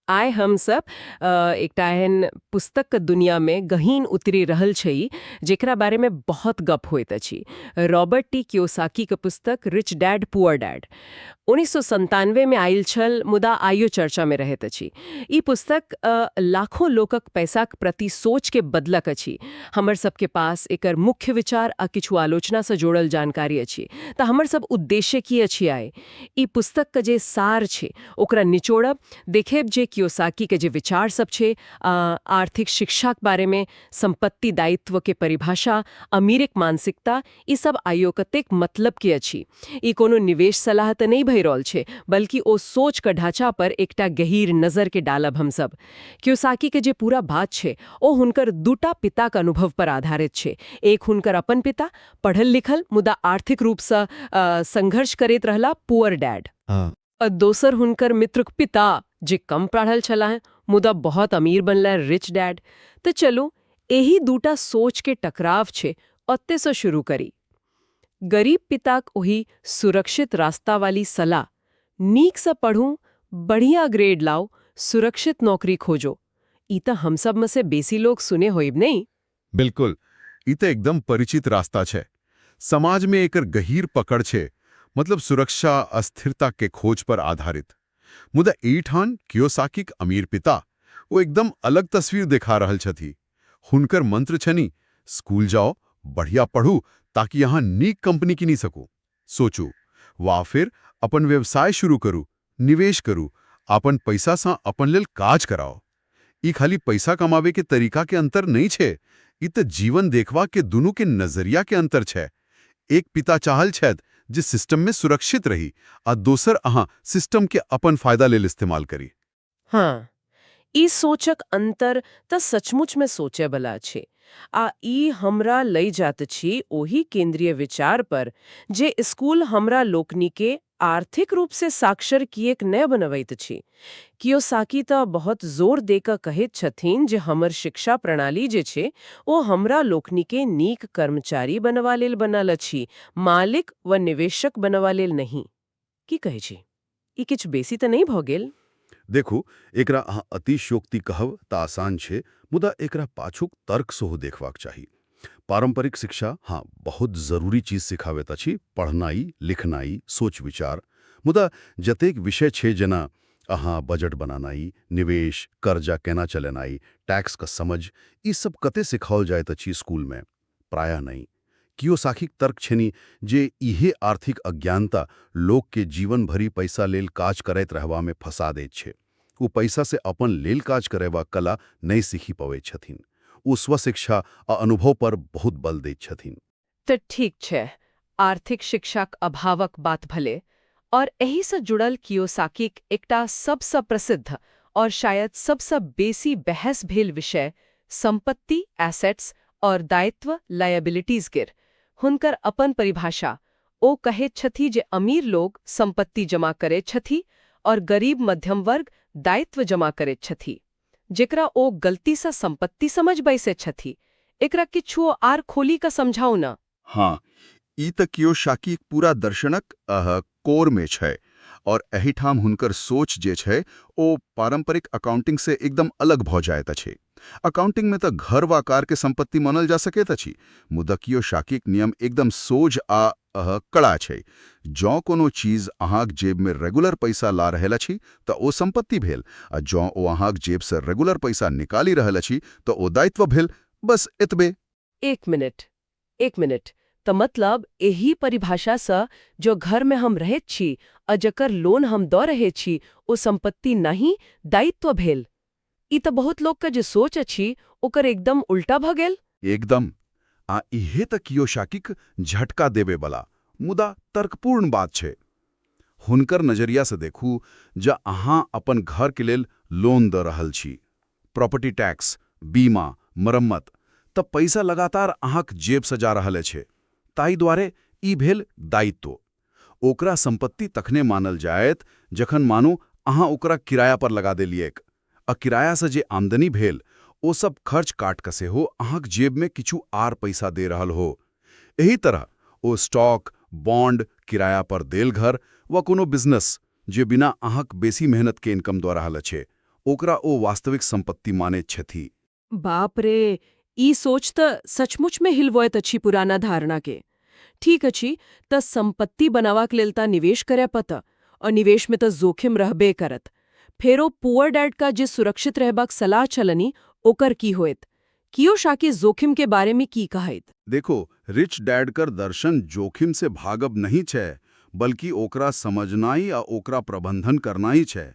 आइ हम सब एकटा एहन पुस्तक दुनिया में गहीन उतरी रहल छी जेकरा बारे में बहुत गप होइत अछि। रॉबर्ट टी कियोसाकी के पुस्तक रिच डैड पुअर डैड 1997 में आयल छल, मुदा आइयो चर्चा में रहैत अछि। ई पुस्तक लाखों लोकक पैसाक प्रति सोच के बदलक अछि। हमर सबके पास एकर मुख्य विचार आ किछु आलोचना से जोड़ल जानकारी अछि। तऽ हमर सब उद्देश्य की अछि आइ? ई पुस्तक के जे सार छै ओकरा निचोड़ब, देखेब जे कियोसाकी के जे विचार सब छै, आर्थिक शिक्षा के बारे में, संपत्ति दायित्व के परिभाषा, अमीरक मानसिकता, ई सब आइयो कतेक मतलब के अछि। ई कोनो निवेश सलाह तऽ नहीं भइ रहल छै, बल्कि ओ सोच के ढांचा पर एकटा गहीर नजर के डालब हम सब। कियोसाकी के जे पूरा बात छै ओ हुनकर दूटा पिताक अनुभव पर आधारित छै। एक हुनकर अपन पिता, पढ़ल लिखल मुदा आर्थिक रूप से संघर्ष करैत रहला, पुअर डैड। हाँ। आ दोसर हुनकर मित्रक पिता जे कम पढ़ल छलाह मुदा बहुत अमीर बनला, रिच डैड। तो चलू एही दूटा सोच के टकराव छै, ओत्ते से शुरू करी। गरीब पिताक ओही सुरक्षित रास्ता वाली सलाह, नीक से पढ़ू, बढ़िया ग्रेड लाओ, सुरक्षित नौकरी खोजो, ई त हम सब में से बेसी लोग सुने होइब नहीं? बिल्कुल, ई त एकदम परिचित रास्ता छे। समाज में एकर गहीर पकड़ छे, मतलब सुरक्षा अस्थिरता के खोज पर आधारित। मुदा एठान कियोसाकीक अमीर पिता वो एकदम अलग तस्वीर देखा रहल छथि। हुनकर मंत्र छनि, स्कूल जाओ, बढ़िया पढ़ू, ताकि यहाँ नीक कंपनी किनी सकू। सोचू, वा फिर अपन व्यवसाय शुरू करू, निवेश करू, अपन पैसा सा अपन लेल काज कराओ। ई खाली पैसा कमावे के तरीका के अंतर नहीं छे, ई त जीवन देखवा के दुनू के नजरिया के अंतर छे। एक पिता चाहल छथि जे सिस्टम में सुरक्षित रही, आ दोसर अहाँ सिस्टम के अपन फायदा लेल इस्तेमाल करी। हाँ, ई सोचक अंतर त सचमुच में सोचे बला छै। आ ई हमरा लई जात छी ओही केंद्रीय विचार पर जे स्कूल हमरा लोकनि के आर्थिक रूप से साक्षर किएक नै बनबैत छी। कियोसाकी त बहुत जोर दे क कहैत छथिन जे हमर शिक्षा प्रणाली जे छै ओ हमरा लोकनि के नीक कर्मचारी बनवा लेल बनल अछि, मालिक व निवेशक बनवा लेल नहीं। की कहै छी? ई किछ बेसी त नहीं भ गेल? देखू, एकरा अहाँ अतिशयोक्ति कहब त आसान छे, मुदा एकरा पाछूक तर्क सेहो देखबाक चाही। पारंपरिक शिक्षा हाँ बहुत जरूरी चीज सिखावैत अछि, पढ़नाई, लिखनाई, सोच विचार। मुदा जतेक विषय छे जेना अहाँ बजट बनानाई, निवेश, कर्जा केना चलेनाई, टैक्स का समझ, ई सब कते सिखाओल जाइत अछि स्कूल में? प्रायः नहीं। कियोसाकीक तर्क छेनी जे इहे आर्थिक अज्ञानता लोक के जीवन भरी पैसा लेल काज करैत रहबा में फंसा दैत छे। ओ पैसा से अपन लेल काज करेबा कला नहीं सीखी पबैत छथिन। ओ स्वशिक्षा आ अनुभव पर बहुत बल दैत छथिन। तो ठीक छै, आर्थिक शिक्षाक अभावक बात भले, और एही से जुड़ल कियोसाकीक एकटा सबसँ प्रसिद्ध और शायद सबसँ बेसी बहस भेल विषय संपत्ति एसेट्स और दायित्व लायबिलिटीज गिर। हुनकर अपन परिभाषा, ओ कहैत छथि जे अमीर लोग संपत्ति जमा करैत छथि और गरीब मध्यम वर्ग दायित्व जमा करैत छथि, जेकरा ओ गलती से संपत्ति समझ बैसैत छथि। एकरा किछु आर खोली का समझाऊ ना। हाँ, ई त कियोसाकी पूरा दर्शनक कोर में छै, और एहिठाम हुनकर सोच जे छै ओ पारंपरिक अकाउंटिंग से एकदम अलग भ जाइत अछि। अकाउंटिंग में त घर वा कार के संपत्ति मानल जा सकैत अछि, मुदा कियोसाकीक नियम एकदम सोझ आ कड़ा छै। जँ कोनो चीज अहाँक जेब में रेगुलर पैसा ला रहल अछि त ओ संपत्ति भेल, आ जँ ओ अहाँक जेब से रेगुलर पैसा निकाली रहल अछि त ओ दायित्व भेल। बस एतबे। एक मिनट, तो मतलब एही परिभाषा से जो घर में हम रहैत छी आ जकर लोन हम दऽ रहे छी ओ संपत्ति नहीं दायित्व भेल। ई त बहुत लोग का जे सोच अछि ओकर एकदम उल्टा भ गेल। एकदम। आ इहे त कियोसाकीक झटका देबे वाला मुदा तर्कपूर्ण बात छै। हुनकर नजरिया से देखू, जँ अहाँ अपन घर के लेल लोन दऽ रहल छी, प्रॉपर्टी टैक्स, बीमा, मरम्मत, त पैसा लगातार अहाँक जेब से जा रहल छै। ताहि द्वारे ई भेल दायित्व। ओकरा संपत्ति तखने मानल जायत जखन मानू अहाँ ओकरा किराया पर लगा देलियैक, आ किराया से जे आमदनी भेल ओ सब खर्च काट क सेहो अहाँक जेब में किछु आर पैसा दे रहल हो। एही तरह ओ स्टॉक, बॉन्ड, किराया पर देल घर वा कोनो बिजनेस जे बिना अहाँक बेसी मेहनत के इनकम दऽ रहल छै, ओकरा ओ वास्तविक संपत्ति माने छथि। बाप रे, ई सोच त सचमुच में हिलवैत अछि पुराना धारणा के। ठीक अछि, त संपत्ति बनावाक लेल ता निवेश करय पड़त, और निवेश में त जोखिम रहबे करत। फेरो पुअर डैड का जे सुरक्षित रहबाक सलाह चलनी, ओकर की होइत? कियोसाकी जोखिम के बारे में की कहैत? देखो, रिच डैड कर दर्शन जोखिम से भागब नहीं छै, बल्कि ओकरा समझनाई आ ओकरा प्रबंधन करनाई छै।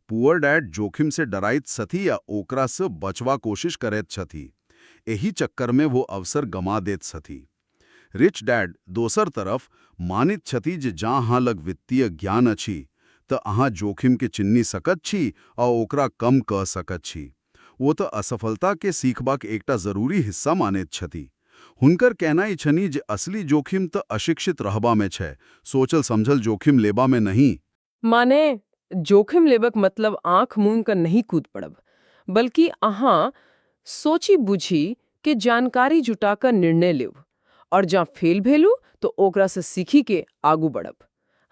पुअर डैड जोखिम से डराइत छथि या ओकरा से बचवा कोशिश करैत छथि। एही चक्कर में वो अवसर गमा दैत छथि। रिच डैड दोसर तरफ मानित छथि जे जँ अहाँ लग वित्तीय ज्ञान अछि तऽ अहाँ जोखिम के चिन्नी सकत छी आ ओकरा कम कऽ सकत छी। वो तऽ असफलता के सीखबाक एकटा जरूरी हिस्सा मानैत छथि। हुनकर कहनाइ छनि जे असली जोखिम तऽ अशिक्षित रहबा में छै, सोचल समझल जोखिम लेबा में नहीं। माने जोखिम लेबक मतलब आंख मूंद कर नहीं कूद पड़ब, बल्कि अहाँ सोची बुझी के जानकारी जुटाकर निर्णय लेब, और जहाँ फेल भेलू तो ओकरा से सीखी के आगू बढ़ब।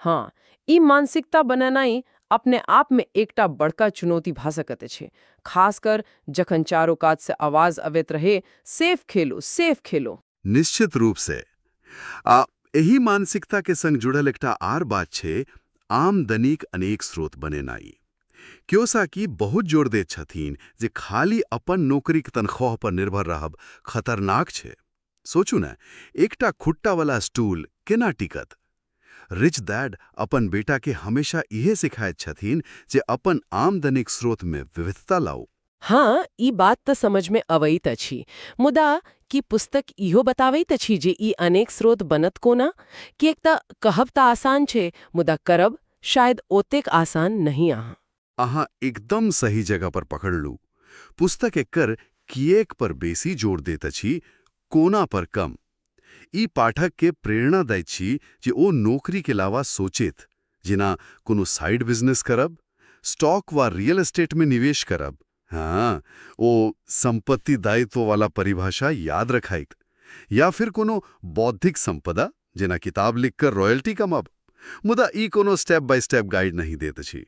हाँ, ई मानसिकता बनानाई अपने आप में एकटा बड़का चुनौती भा सकत छै, खासकर जखन चारो कात से आवाज अवैत रहे, सेफ खेलो, सेफ खेलो। निश्चित रूप से आ एही मानसिकता के संग जुड़ल एकटा आर बात छै आमदनीक अनेक स्रोत बनेनाई। कियोसाकी बहुत जोर दैत छथिन जे खाली अपन नौकरीक तनख्वाह पर निर्भर रहब खतरनाक छै। सोचू न, एकटा खुट्टा वाला स्टूल केना टिकत? रिच डैड अपन बेटा के हमेशा इहे सिखाइत छथिन जे अपन आमदनीक स्रोत में विविधता लाओ। हाँ, ई बात त समझ में अवैत अछि। मुदा की पुस्तक इहो बतावैत अछि जे ई अनेक स्रोत बनत कोना? किएक त कहब त आसान छै, मुदा करब शायद ओतेक आसान नहीं अहाँ। अहाँ एकदम सही जगह पर पकड़लू। पुस्तक एकर किएक पर बेसी जोर दैत अछि, कोना पर कम। ई पाठक के प्रेरणा दैत छी जे ओ नौकरी के अलावा सोचैत, जेना कोनो साइड बिजनेस करब, स्टॉक वा रियल एस्टेट में निवेश करब। हाँ, ओ संपत्ति दायित्व वाला परिभाषा याद रखाइत, या फिर कोनो बौद्धिक संपदा जेना किताब लिखकर रॉयल्टी कमाब। मुदा ई कोनो स्टेप बाय स्टेप गाइड नहीं दैत अछि।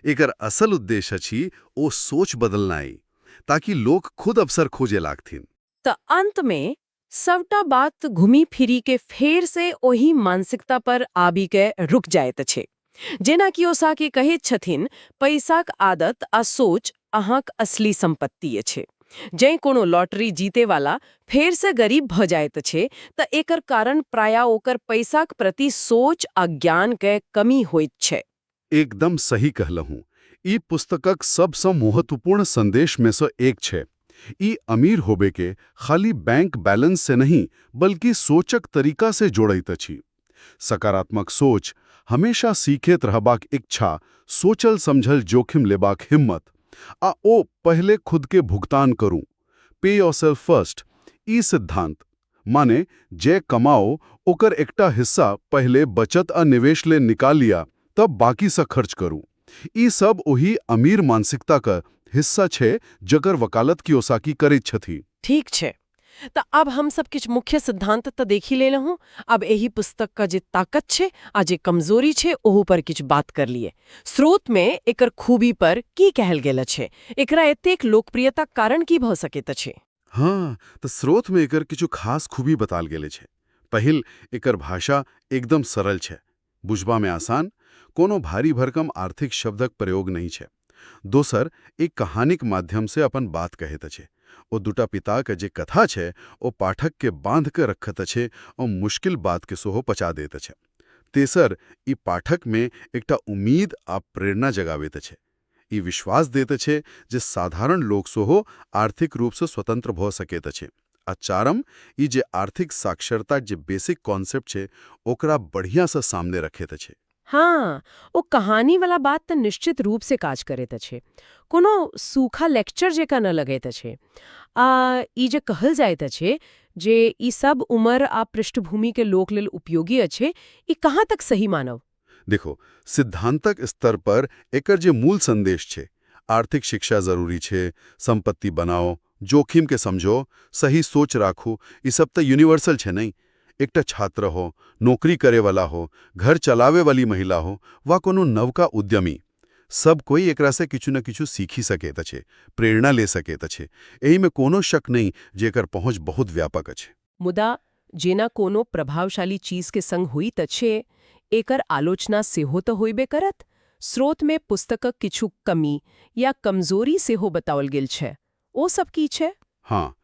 एकर असल उद्देश्य अछि ओ सोच बदलनाई, ताकि लोग खुद अवसर खोजे लागथिन। त अंत में सबटा बात घुमी फिरी के फेर से ओही मानसिकता पर आबि के रुक जाइत छै। जेना कियोसाकी कहैत छथिन, पैसाक आदत आ सोच अहाँक असली संपत्ति अछि। जै कोनो लॉटरी जीते वाला फेर से गरीब भ जाइत छै, त एकर कारण प्रायः ओकर पैसाक प्रति सोच आ ज्ञान के कमी होइत छै। एकदम सही कहलहूँ। ई पुस्तकक सबसँ महत्वपूर्ण संदेश में से एक छै। ई अमीर होबे के खाली बैंक बैलेंस से नहीं, बल्कि सोचक तरीका से जोड़ैत अछि। सकारात्मक सोच, हमेशा सीखैत रहबाक इच्छा, सोचल समझल जोखिम लेबाक हिम्मत, आ ओ पहले खुद के भुगतान करू, पे योरसेल्फ फर्स्ट। ई सिद्धांत माने जे कमाओ ओकर एकटा हिस्सा पहले बचत आ निवेश ले निकाल लिया, तब बाकी सा खर्च करू। ई सब ओही अमीर मानसिकता का हिस्सा छै जकर वकालत कियोसाकी करैत छथि। ठीक छै, त अब हम सब किछ मुख्य सिद्धांत त देखी ले हूँ। अब यही पुस्तक का जे ताकत छै आ जे कमजोरी छै, ओहू पर किछ बात कर लिए। स्रोत में एकर खूबी पर की कहल गेल छै? एकरा एतेक लोकप्रियता कारण की भ सकैत छै? हाँ, तो स्रोत में एकर किछु खास खूबी बताल गेले छै। पहिल, एकर भाषा एकदम सरल छै, बुझबा में आसान, कोनो भारी भरकम आर्थिक शब्दक प्रयोग नहीं छै। दोसर, एक कहानीक माध्यम से अपन बात कहैत अछि। ओ दूटा पिता के जे कथा छै, ओ पाठक के बांध के रखत अछि और मुश्किल बात के सेहो पचा दैत अछि। तेसर, ई पाठक में एकटा उम्मीद आ प्रेरणा जगावैत अछि। ई विश्वास दैत अछि जे साधारण लोक सेहो आर्थिक रूप से स्वतंत्र भ सकैत अछि। आ चारम, ई जे आर्थिक साक्षरता जे बेसिक कॉन्सेप्ट छै, ओकरा बढ़िया से सामने रखैत अछि। हाँ, ओ कहानी वाला बात त निश्चित रूप से काज करैत अछि। कोनो सूखा लेक्चर जेका न लगैत अछि। ई जे कहल जाइत अछि जे ई सब उम्र आ पृष्ठभूमि के लोक लेल उपयोगी अछि, ई कहाँ तक सही मानव? देखो, सिद्धांतक स्तर पर एकर जे मूल संदेश छै, आर्थिक शिक्षा जरूरी छै, संपत्ति बनाओ, जोखिम के समझो, सही सोच राखू, ई सब तो यूनिवर्सल छै नहीं। एकटा छात्र हो, नौकरी करे वाला हो, घर चलावे वाली महिला हो, वा कोनो नवका उद्यमी, सब कोई एकरा से किछु न किछु सीखी सकेत छे, प्रेरणा ले सकेत छे। एही में कोनो शक नहीं जेकर पहुंच बहुत व्यापक छे। मुदा जेना कोनो प्रभावशाली चीज के संग हुई त छे, एकर आलोचना सेहो त होइबे करत। स्रोत में पुस्तकक किछु कमी या कमजोरी सेहो बताओल गेल छै, ओ सब की छै? हाँ,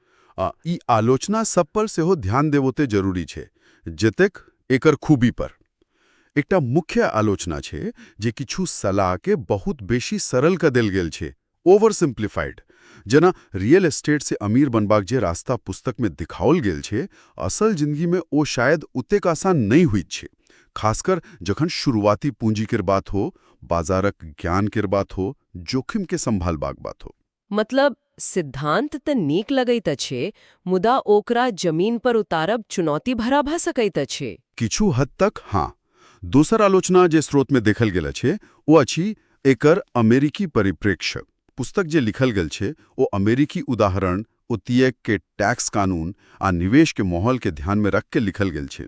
ई आलोचना सब पर सेहो ध्यान देवोते जरूरी छे, जतेक एकर खूबी पर। एकटा मुख्य आलोचना छे जे किछु सलाह के बहुत बेशी सरल क देल गेल छे, ओवर सिम्प्लीफाइड। जेना रियल एस्टेट से अमीर बनबाक जे रास्ता पुस्तक में दिखाओल गेल छे, असल जिंदगी में ओ शायद उतेक आसान नहीं हुई छे। खासकर जखन शुरुआती पूंजी केर बात हो, बाजारक ज्ञान केर बात हो, जोखिम के संभालबाक बात हो। मतलब सिद्धांत त नीक लगैत छे, मुदा ओकरा जमीन पर उतारब चुनौती भरा भ सकैत छे। किछु हद तक हाँ। दोसर आलोचना जे स्रोत में देखल गेल छे वो अछि एकर अमेरिकी परिप्रेक्ष्य। पुस्तक जे लिखल गेल छे वो अमेरिकी उदाहरण, ओतिए के टैक्स कानून आ निवेश के माहौल के ध्यान में रख के लिखल गेल छे।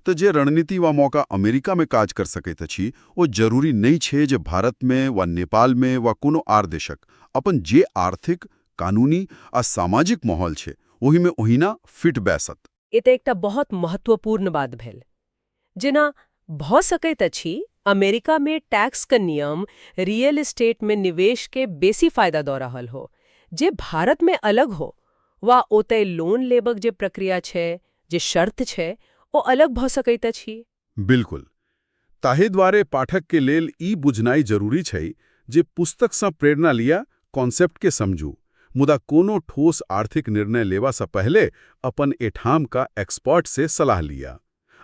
तो जे रणनीति वा मौका अमेरिका में काज कर सकैत अछि, वो जरूरी नहीं छे जे भारत में वा नेपाल में वा कोनो आर देशक अपन जे आर्थिक, कानूनी आ सामाजिक माहौल छे ओही में ओहिना फिट बैसत। ई त एकटा बहुत महत्वपूर्ण बात भेल। जेना भ सकैत अछि अमेरिका में टैक्स के नियम रियल एस्टेट में निवेश के बेसी फायदा दऽ रहल हो, जे भारत में अलग हो, वा ओतय लोन लेबक जे प्रक्रिया छै, जे शर्त छै, ओ अलग भ सकैत अछि। बिल्कुल। ताहि द्वारे पाठक के लेल ई बुझनाइ जरूरी छै जे पुस्तक सँ प्रेरणा लिया, कॉन्सेप्ट के समझू, मुदा कोनो ठोस आर्थिक निर्णय लेवा सँ पहले अपन एठाम का एक्सपर्ट से सलाह लिया,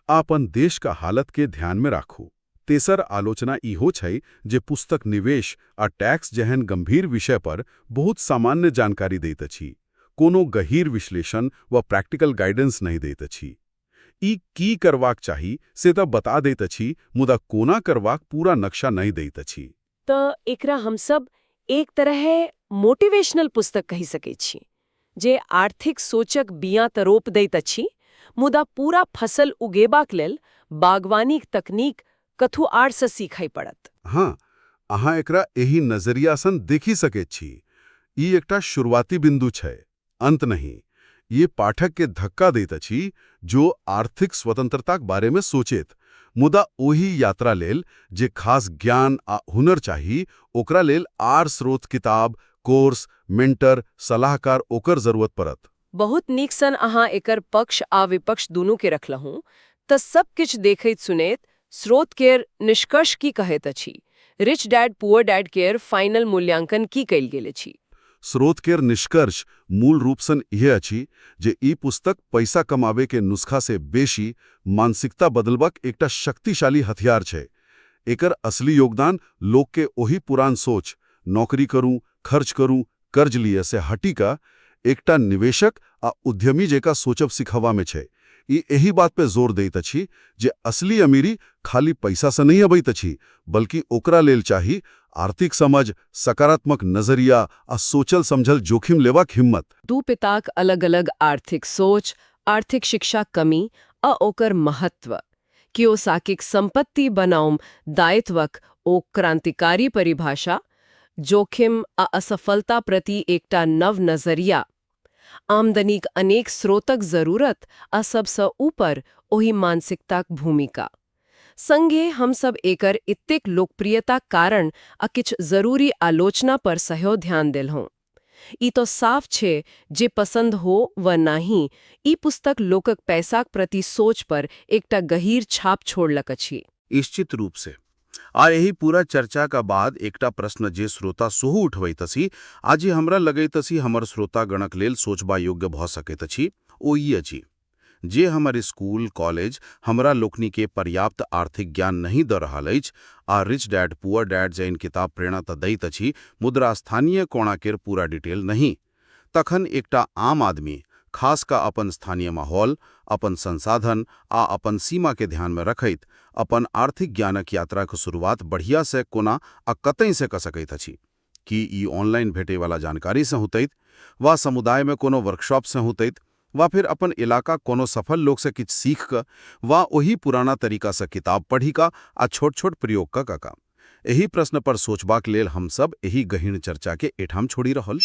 आ अपन देश का हालत के ध्यान में राखू। तेसर आलोचना इहो छै जे पुस्तक निवेश आ टैक्स जेहन गंभीर विषय पर बहुत सामान्य जानकारी दैत अछि, कोनो गहीर विश्लेषण वा प्रैक्टिकल गाइडेंस नहीं दैत अछि। ई की करवाक चाही से त बता दैत अछि, मुदा कोना करवाक पूरा नक्शा नहीं दैत अछि। त एकरा हम सब एक तरह मोटिवेशनल पुस्तक कहि सकैत छी, जे आर्थिक सोचक बिया त रोप दैत अछि, मुदा पूरा फसल उगेबाक लेल बागवानीक तकनीक कथु आर सँ सीखय पड़त। हाँ, अहाँ एकरा एही नजरिया सन देखी सकैत छी। ई एकटा शुरुआती बिंदु छै, अंत नहीं। ये पाठक के धक्का दैत अछि जो आर्थिक स्वतंत्रताक बारे में सोचेत, मुदा ओही यात्रा लेल जे खास ज्ञान आ हुनर चाही, ओकरा लेल आर स्रोत, किताब, कोर्स, मेंटर, सलाहकार ओकर जरूरत पड़त। बहुत नीक सन अहाँ एकर पक्ष आ विपक्ष दुनू के रखलहुँ। त सब किछ देखैत सुनैत स्रोत केर निष्कर्ष की कहैत अछि? रिच डैड पुअर डैड केर फाइनल मूल्यांकन की कयल गेल अछि? स्रोत केर निष्कर्ष मूल रूप सन यह अछि जे ई पुस्तक पैसा कमावे के नुस्खा से बेशी मानसिकता बदलबाक एकटा शक्तिशाली हथियार छै। एकर असली योगदान लोक के ओही पुरान सोच, नौकरी करूं, खर्च करूं, कर्ज लिए से हटी का एकटा निवेशक आ उद्यमी जेका सोचब सिखवा में छै। ई एही बात पे जोर दैत अछि जे असली अमीरी खाली पैसा से नहीं अबैत अछि, बल्कि ओकरा लेल चाही आर्थिक समझ, सकारात्मक नजरिया आ सोचल समझल जोखिम लेबाक हिम्मत। दू पिताक अलग-अलग आर्थिक सोच, आर्थिक शिक्षा कमी आ ओकर महत्व, कियोसाकीक संपत्ति बनाम दायित्वक ओ क्रांतिकारी परिभाषा, जोखिम आ असफलता प्रति एकटा नव नजरिया, आमदनीक अनेक स्रोतक जरूरत आ सबसँ ऊपर ओही मानसिकताक भूमिका। संगे हम सब एकर एतेक लोकप्रियता कारण आ किछ जरूरी आलोचना पर सहो ध्यान देलहुँ। ई तो साफ छै जे पसंद हो व नाही, ई पुस्तक लोकक पैसाक प्रति सोच पर एकटा गहीर छाप छोड़लक अछि। निश्चित रूप से। आ यही पूरा चर्चा का बाद एकटा प्रश्न जे श्रोता सेहो उठबैत अछि, आ जे हमरा लगैत अछि हमर श्रोता गणक लेल सोचबा योग्य भ सकैत अछि, ओ ई अछि जे हमर स्कूल, कॉलेज हमरा लोकनि के पर्याप्त आर्थिक ज्ञान नहीं द रहल अछि, आ रिच डैड पुअर डैड जैन किताब प्रेरणा त दैत अछि, मुद्रा स्थानीय कोणा केर पूरा डिटेल नहीं। तखन एकटा आम आदमी, खास का अपन स्थानीय माहौल, अपन संसाधन आ अपन सीमा के ध्यान में रखैत अपन आर्थिक ज्ञानक यात्रा के शुरुआत बढ़िया से कोना आ कतई से क सकैत अछि। कि ई ऑनलाइन भेटे वाला जानकारी से होतैत, वा समुदाय में कोनो वर्कशॉप से होतैत, वा फिर अपन इलाका कोनो सफल लोग से किछ सीख क, वा ओही पुराना तरीका से किताब पढ़ी का आ छोट छोट प्रयोग का। एही प्रश्न पर सोचबाक लेल हम सब एही गहींर चर्चा के एठाम छोड़ी रहल।